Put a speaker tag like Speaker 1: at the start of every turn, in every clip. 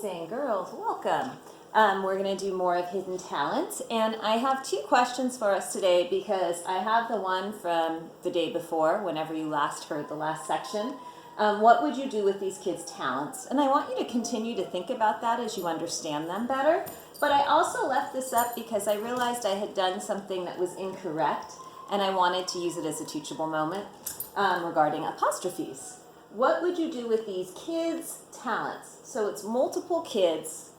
Speaker 1: boys and girls, welcome. We're going to do more of Hidden Talents, and I have two questions for us today because I have the one from the day before, whenever you last heard the last section. What would you do with these kids' talents? And I want you to continue to think about that as you understand them better. But I also left this up because I realized I had done something that was incorrect, and I wanted to use it as a teachable moment regarding apostrophes. What would you do with these kids' talents? So it's multiple kids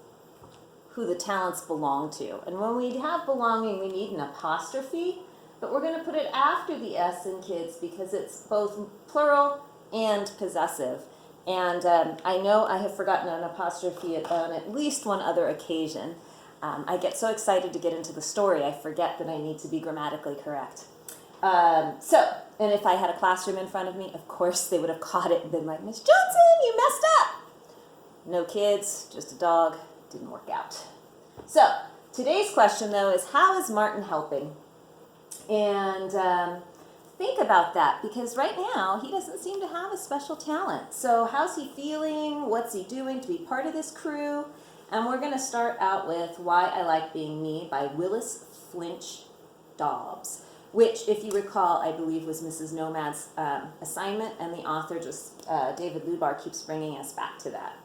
Speaker 1: who the talents belong to. And when we have belonging, we need an apostrophe, but we're going to put it after the S in kids because it's both plural and possessive. And I know I have forgotten an apostrophe on at least one other occasion. I get so excited to get into the story, I forget that I need to be grammatically correct. And if I had a classroom in front of me, of course they would have caught it and been like, Miss Johnson, you messed up. No kids, just a dog. Didn't work out. So today's question, though, is how is Martin helping? And think about that, because right now he doesn't seem to have a special talent. So how's he feeling? What's he doing to be part of this crew? And we're going to start out with Why I Like Being Me by Willis Flinch Dobbs, which, if you recall, I believe was Mrs. Nomad's assignment, and the author, David Lubar, keeps bringing us back to that.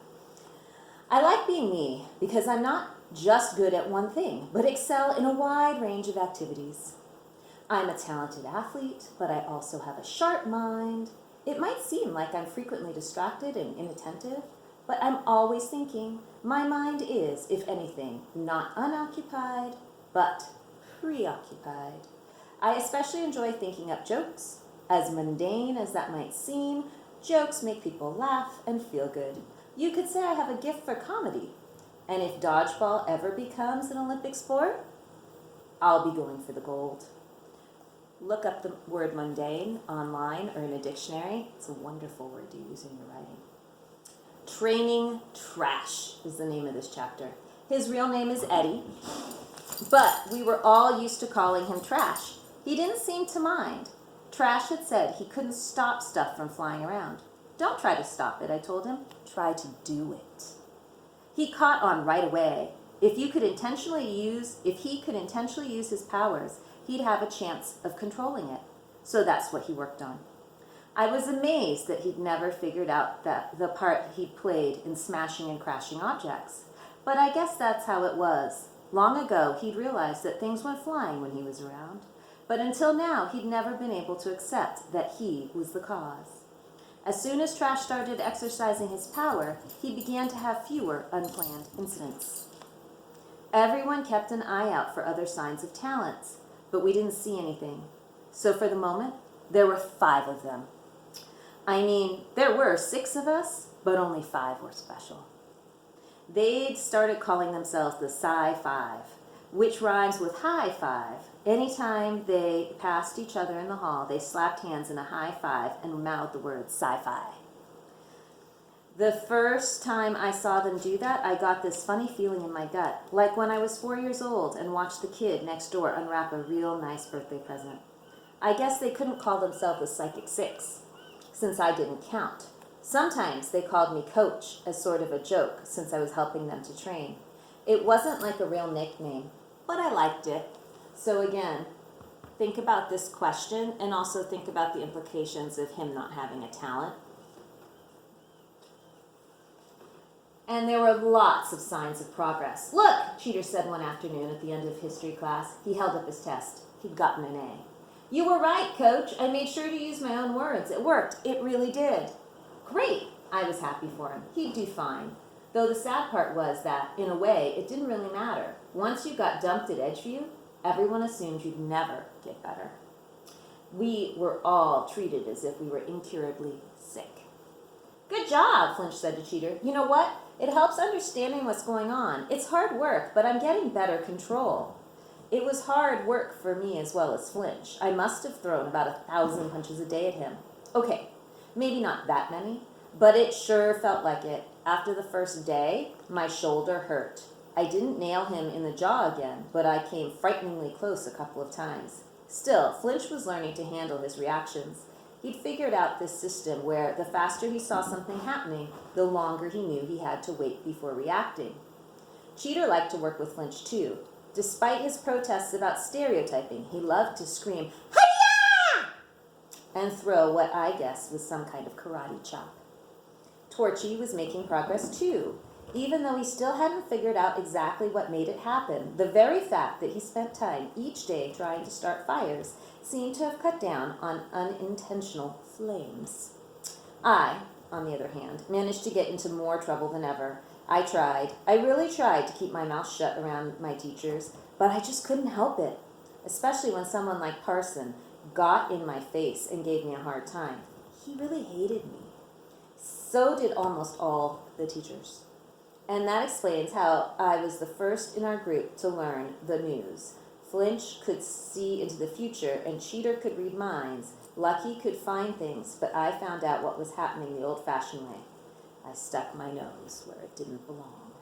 Speaker 1: I like being me because I'm not just good at one thing, but excel in a wide range of activities. I'm a talented athlete, but I also have a sharp mind. It might seem like I'm frequently distracted and inattentive, but I'm always thinking. My mind is, if anything, not unoccupied, but preoccupied. I especially enjoy thinking up jokes. As mundane as that might seem, jokes make people laugh and feel good. You could say I have a gift for comedy. And if dodgeball ever becomes an Olympic sport, I'll be going for the gold. Look up the word mundane online or in a dictionary. It's a wonderful word to use in your writing. Training Trash is the name of this chapter. His real name is Eddie, but we were all used to calling him Trash. He didn't seem to mind. Trash had said he couldn't stop stuff from flying around. Don't try to stop it, I told him. Try to do it. He caught on right away. If he could intentionally use his powers, he'd have a chance of controlling it. So that's what he worked on. I was amazed that he'd never figured out the part he'd played in smashing and crashing objects. But I guess that's how it was. Long ago, he'd realized that things went flying when he was around. But until now, he'd never been able to accept that he was the cause. As soon as Trash started exercising his power, he began to have fewer unplanned incidents. Everyone kept an eye out for other signs of talents, but we didn't see anything. So for the moment, there were 5 of them. I mean, there were 6 of us, but only 5 were special. They'd started calling themselves the Sci-5, which rhymes with high five. Anytime they passed each other in the hall, they slapped hands in a high five and mouthed the word sci-fi. The first time I saw them do that, I got this funny feeling in my gut, like when I was 4 years old and watched the kid next door unwrap a real nice birthday present. I guess they couldn't call themselves the Psychic 6, since I didn't count. Sometimes they called me Coach as sort of a joke, since I was helping them to train. It wasn't like a real nickname, but I liked it. So again, think about this question and also think about the implications of him not having a talent. And there were lots of signs of progress. Look, Cheater said one afternoon at the end of history class. He held up his test. He'd gotten an A. You were right, Coach. I made sure to use my own words. It worked. It really did. Great. I was happy for him. He'd do fine. Though the sad part was that, in a way, it didn't really matter. Once you got dumped at Edgeview, everyone assumed you'd never get better. We were all treated as if we were incurably sick. Good job, Flinch said to Cheater. You know what? It helps understanding what's going on. It's hard work, but I'm getting better control. It was hard work for me as well as Flinch. I must have thrown about 1,000 punches a day at him. Okay, maybe not that many, but it sure felt like it. After the first day, my shoulder hurt. I didn't nail him in the jaw again, but I came frighteningly close a couple of times. Still, Flinch was learning to handle his reactions. He'd figured out this system where the faster he saw something happening, the longer he knew he had to wait before reacting. Cheater liked to work with Flinch too. Despite his protests about stereotyping, he loved to scream, "Hi-ya!" and throw what I guess was some kind of karate chop. Torchy was making progress too. Even though he still hadn't figured out exactly what made it happen, the very fact that he spent time each day trying to start fires seemed to have cut down on unintentional flames. I, on the other hand, managed to get into more trouble than ever. I really tried to keep my mouth shut around my teachers, but I just couldn't help it, especially when someone like Parson got in my face and gave me a hard time. He really hated me. So did almost all the teachers. And that explains how I was the first in our group to learn the news. Flinch could see into the future and Cheater could read minds. Lucky could find things, but I found out what was happening the old-fashioned way. I stuck my nose where it didn't belong.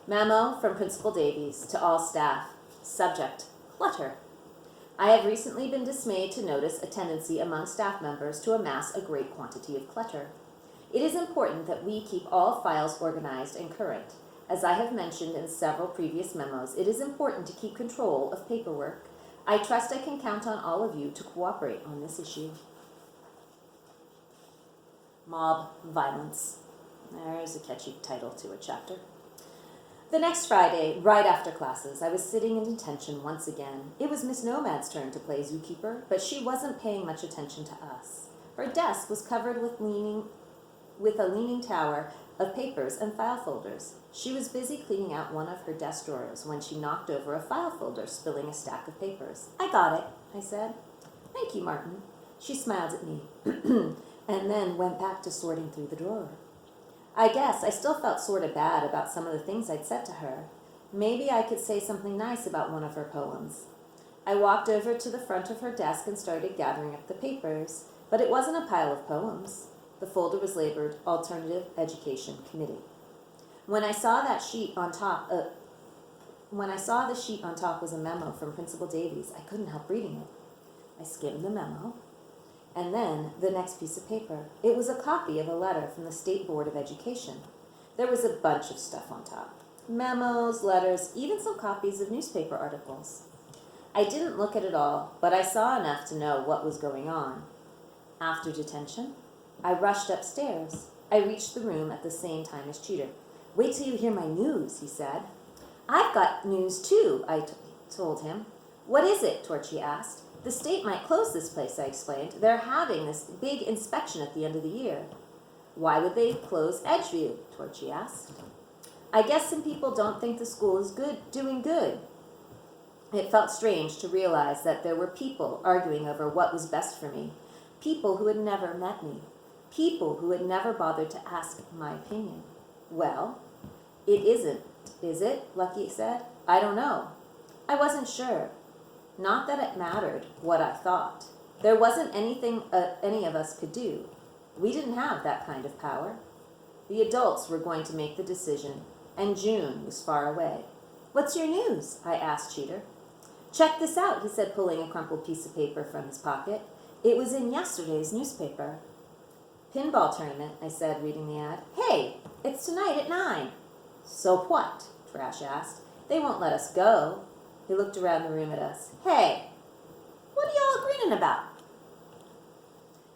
Speaker 1: Memo from Principal Davies to all staff. Subject, clutter. I have recently been dismayed to notice a tendency among staff members to amass a great quantity of clutter. It is important that we keep all files organized and current. As I have mentioned in several previous memos, it is important to keep control of paperwork. I trust I can count on all of you to cooperate on this issue. Mob violence. There's a catchy title to a chapter. The next Friday, right after classes, I was sitting in detention once again. It was Miss Nomad's turn to play zookeeper, but she wasn't paying much attention to us. Her desk was covered with a leaning tower of papers and file folders. She was busy cleaning out one of her desk drawers when she knocked over a file folder, spilling a stack of papers. "I got it," I said. "Thank you, Martin." She smiled at me and then went back to sorting through the drawer. I guess I still felt sort of bad about some of the things I'd said to her. Maybe I could say something nice about one of her poems. I walked over to the front of her desk and started gathering up the papers, but it wasn't a pile of poems. The folder was labeled Alternative Education Committee. When I saw the sheet on top was a memo from Principal Davies, I couldn't help reading it. I skimmed the memo, and then the next piece of paper. It was a copy of a letter from the State Board of Education. There was a bunch of stuff on top. Memos, letters, even some copies of newspaper articles. I didn't look at it all, but I saw enough to know what was going on. After detention, I rushed upstairs. I reached the room at the same time as Cheater. "Wait till you hear my news," he said. "I've got news too," I told him. "What is it?" Torchy asked. "The state might close this place," I explained. "They're having this big inspection at the end of the year." "Why would they close Edgeview?" Torchy asked. "I guess some people don't think the school is doing good." It felt strange to realize that there were people arguing over what was best for me. People who had never met me. People who had never bothered to ask my opinion. "Well, it isn't, is it?" Lucky said. "I don't know." I wasn't sure. Not that it mattered what I thought. There wasn't anything any of us could do. We didn't have that kind of power. The adults were going to make the decision, and June was far away. "What's your news?" I asked Cheater. "Check this out," he said, pulling a crumpled piece of paper from his pocket. "It was in yesterday's newspaper." "Pinball tournament," I said, reading the ad. "Hey, it's tonight at 9. "So what?" Trash asked. "They won't let us go." He looked around the room at us. "Hey, what are y'all grinning about?"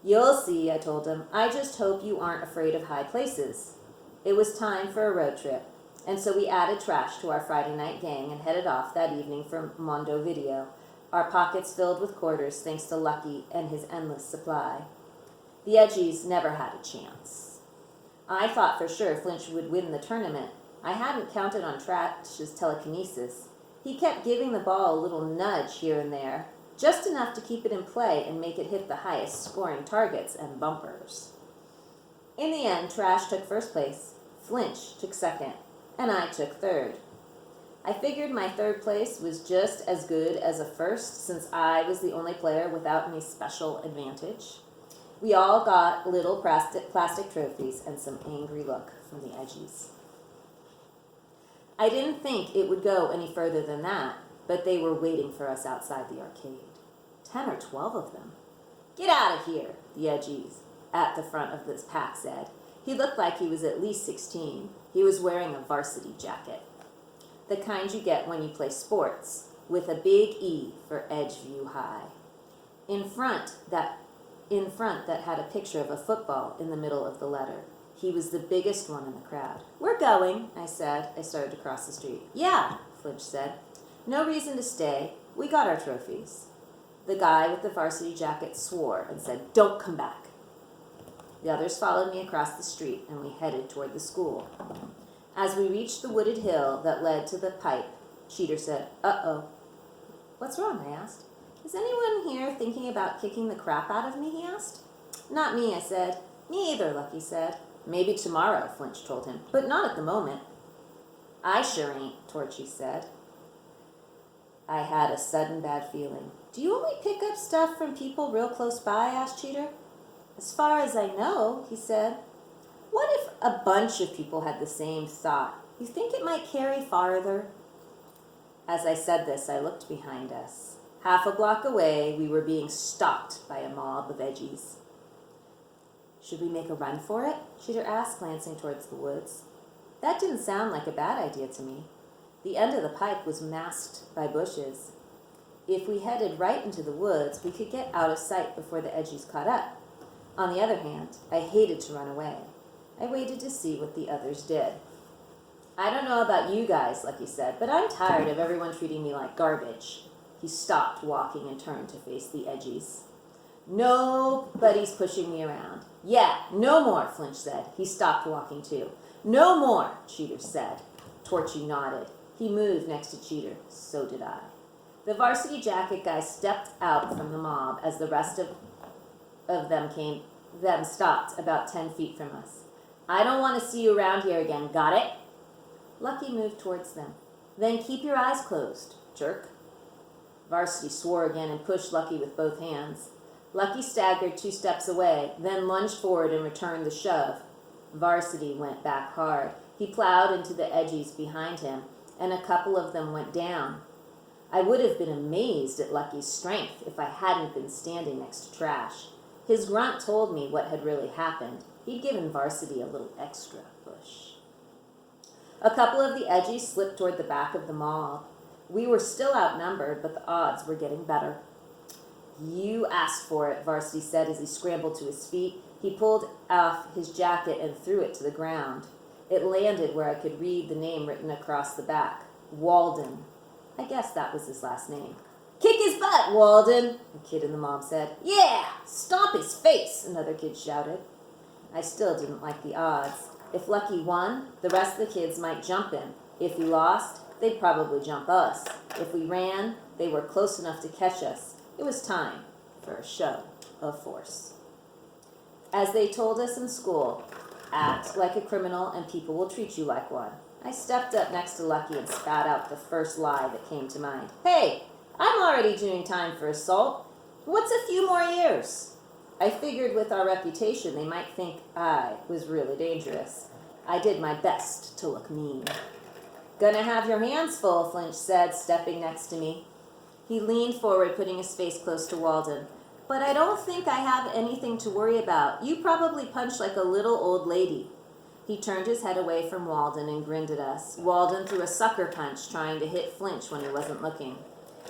Speaker 1: "You'll see," I told him. "I just hope you aren't afraid of high places." It was time for a road trip, and so we added Trash to our Friday night gang and headed off that evening for Mondo Video, our pockets filled with quarters thanks to Lucky and his endless supply. The Edgies never had a chance. I thought for sure Flinch would win the tournament. I hadn't counted on Trash's telekinesis. He kept giving the ball a little nudge here and there, just enough to keep it in play and make it hit the highest scoring targets and bumpers. In the end, Trash took first place, Flinch took second, and I took third. I figured my third place was just as good as a first since I was the only player without any special advantage. We all got little plastic trophies and some angry look from the Edgies. I didn't think it would go any further than that, but they were waiting for us outside the arcade. 10 or 12 of them. "Get out of here," the edgies at the front of this pack said. He looked like he was at least 16. He was wearing a varsity jacket, the kind you get when you play sports, with a big E for Edgeview High. In front that had a picture of a football in the middle of the letter. He was the biggest one in the crowd. "We're going," I said. I started to cross the street. "Yeah," Flinch said. "No reason to stay. We got our trophies." The guy with the varsity jacket swore and said, "Don't come back." The others followed me across the street, and we headed toward the school. As we reached the wooded hill that led to the pipe, Cheater said, "Uh-oh." "What's wrong?" I asked. "Is anyone here thinking about kicking the crap out of me?" he asked. "Not me," I said. "Me either," Lucky said. "Maybe tomorrow," Flinch told him, "but not at the moment." "I sure ain't," Torchy said. I had a sudden bad feeling. "Do you only pick up stuff from people real close by?" asked Cheater. "As far as I know," he said. "What if a bunch of people had the same thought? You think it might carry farther?" As I said this, I looked behind us. Half a block away, we were being stalked by a mob of edgies. "Should we make a run for it?" Cheater asked, glancing towards the woods. That didn't sound like a bad idea to me. The end of the pipe was masked by bushes. If we headed right into the woods, we could get out of sight before the edgies caught up. On the other hand, I hated to run away. I waited to see what the others did. "I don't know about you guys," Lucky said, "but I'm tired of everyone treating me like garbage." He stopped walking and turned to face the edgies. "Nobody's pushing me around." "Yeah, no more," Flinch said. He stopped walking too. "No more," Cheater said. Torchy nodded. He moved next to Cheater. So did I. The varsity jacket guy stepped out from the mob as the rest of them stopped about 10 feet from us. "I don't want to see you around here again, got it?" Lucky moved towards them. "Then keep your eyes closed, jerk." Varsity swore again and pushed Lucky with both hands. Lucky staggered 2 steps away, then lunged forward and returned the shove. Varsity went back hard. He plowed into the edgies behind him, and a couple of them went down. I would have been amazed at Lucky's strength if I hadn't been standing next to Trash. His grunt told me what had really happened. He'd given Varsity a little extra push. A couple of the edgies slipped toward the back of the mob. We were still outnumbered, but the odds were getting better. "You asked for it," Varsity said as he scrambled to his feet. He pulled off his jacket and threw it to the ground. It landed where I could read the name written across the back. Walden. I guess that was his last name. "Kick his butt, Walden," a kid in the mob said. "Yeah, stomp his face," another kid shouted. I still didn't like the odds. If Lucky won, the rest of the kids might jump him. If he lost, they'd probably jump us. If we ran, they were close enough to catch us. It was time for a show of force. As they told us in school, act like a criminal and people will treat you like one. I stepped up next to Lucky and spat out the first lie that came to mind. "Hey, I'm already doing time for assault. What's a few more years?" I figured with our reputation, they might think I was really dangerous. I did my best to look mean. "Gonna have your hands full," Flinch said, stepping next to me. He leaned forward, putting his face close to Walden. "But I don't think I have anything to worry about. You probably punch like a little old lady." He turned his head away from Walden and grinned at us. Walden threw a sucker punch, trying to hit Flinch when he wasn't looking.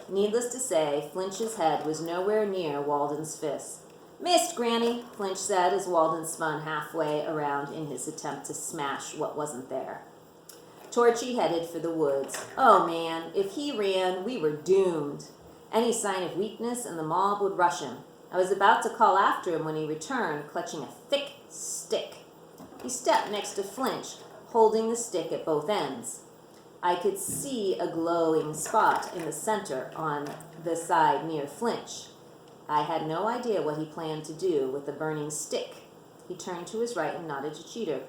Speaker 1: Needless to say, Flinch's head was nowhere near Walden's fist. "Missed, Granny," Flinch said as Walden spun halfway around in his attempt to smash what wasn't there. Torchy headed for the woods. Oh man, if he ran, we were doomed. Any sign of weakness and the mob would rush him. I was about to call after him when he returned, clutching a thick stick. He stepped next to Flinch, holding the stick at both ends. I could see a glowing spot in the center on the side near Flinch. I had no idea what he planned to do with the burning stick. He turned to his right and nodded to Cheater.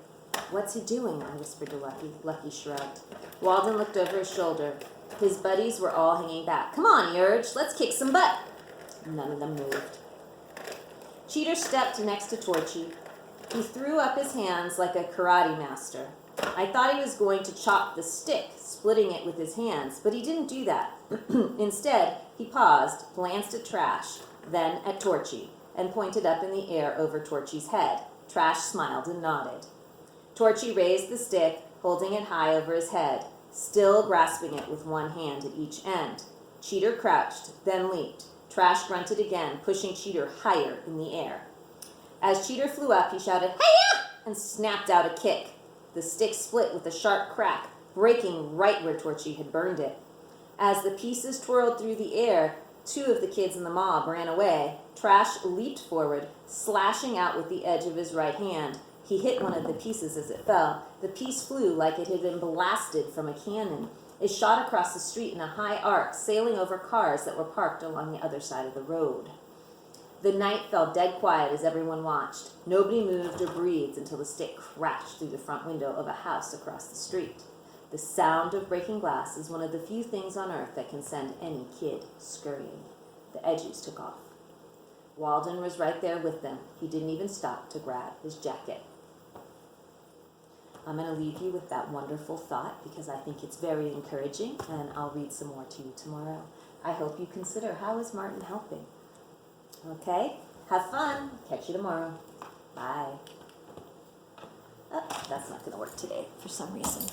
Speaker 1: "What's he doing?" I whispered to Lucky. Lucky shrugged. Walden looked over his shoulder. His buddies were all hanging back. "Come on," he urged. "Let's kick some butt." None of them moved. Cheater stepped next to Torchy. He threw up his hands like a karate master. I thought he was going to chop the stick, splitting it with his hands, but he didn't do that. Instead, he paused, glanced at Trash, then at Torchy, and pointed up in the air over Torchy's head. Trash smiled and nodded. Torchy raised the stick, holding it high over his head, still grasping it with one hand at each end. Cheater crouched, then leaped. Trash grunted again, pushing Cheater higher in the air. As Cheater flew up, he shouted, "Hi-ya!" and snapped out a kick. The stick split with a sharp crack, breaking right where Torchy had burned it. As the pieces twirled through the air, 2 of the kids in the mob ran away. Trash leaped forward, slashing out with the edge of his right hand. He hit one of the pieces as it fell. The piece flew like it had been blasted from a cannon. It shot across the street in a high arc, sailing over cars that were parked along the other side of the road. The night fell dead quiet as everyone watched. Nobody moved or breathed until the stick crashed through the front window of a house across the street. The sound of breaking glass is one of the few things on earth that can send any kid scurrying. The edges took off. Walden was right there with them. He didn't even stop to grab his jacket. I'm going to leave you with that wonderful thought because I think it's very encouraging, and I'll read some more to you tomorrow. I hope you consider, how is Martin helping? Okay? Have fun. Catch you tomorrow. Bye. Oh, that's not going to work today for some reason.